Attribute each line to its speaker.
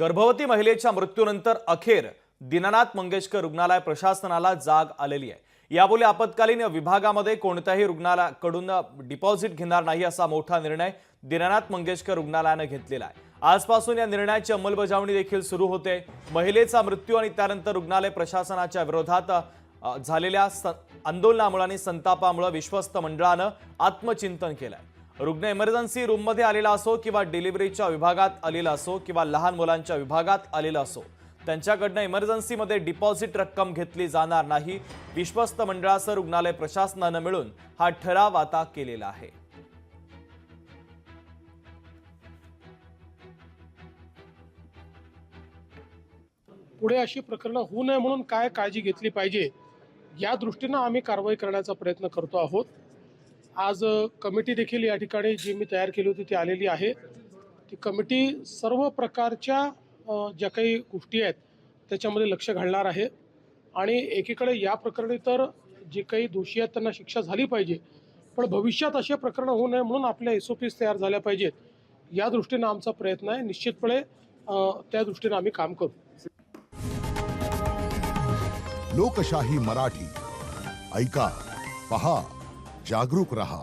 Speaker 1: गर्भवती महिलेच्या मृत्यूनंतर अखेर दीनानाथ मंगेशकर रुग्णालय प्रशासनाला जाग आलेली आहे। यापुढे आपत्कालीन विभागामध्ये कोणत्याही रुग्णालयाकडून डिपॉझिट घेणार नाही असा मोठा निर्णय दीनानाथ मंगेशकर रुग्णालयाने घेतलेला आहे। आजपासून या निर्णयाची अंमलबजावणी देखील सुरू होते। महिलेचा मृत्यू आणि त्यानंतर रुग्णालय प्रशासनाच्या विरोधात झालेल्या आंदोलनामुळे आणि संतापामुळे विश्वस्त मंडळाने आत्मचिंतन केलंय। रुग्ण इमर्जन्सी रूम मध्ये आलेला असो किंवा डिलिव्हरीच्या विभागात आलेला असो किंवा लहान मुलांच्या विभागात आलेला असो, त्यांच्याकडनं इमर्जन्सी मध्ये डिपॉझिट रक्कम घेतली जाणार नाही। विश्वस्त मंडळासह रुग्णालय प्रशासनाने मिळून हा ठराव आता केलेला आहे।
Speaker 2: पुढे अशी प्रकरण होऊ नये म्हणून काय काळजी घेतली पाहिजे या दृष्टीने आम्ही कारवाई करण्याचा प्रयत्न करतो आहोत। आज कमिटी देखील या ठिकाणी जी मी तयार केली होती ती आलेली आहे। ती कमिटी सर्व प्रकारच्या ज्या काही गोष्टी आहेत त्याच्यामध्ये लक्ष घालणार आहे आणि एकीकडे या प्रकरणी तर जे काही दोषी आहेत त्यांना शिक्षा झाली पाहिजे, पण भविष्यात असे प्रकरण होऊ नये म्हणून आपल्या SOPs तयार झाल्या पाहिजेत या दृष्टीने आमचा प्रयत्न आहे। निश्चितपणे त्या दृष्टीने आम्ही काम करू।
Speaker 3: लोकशाही मराठी ऐका, पहा, जागरूक रहा।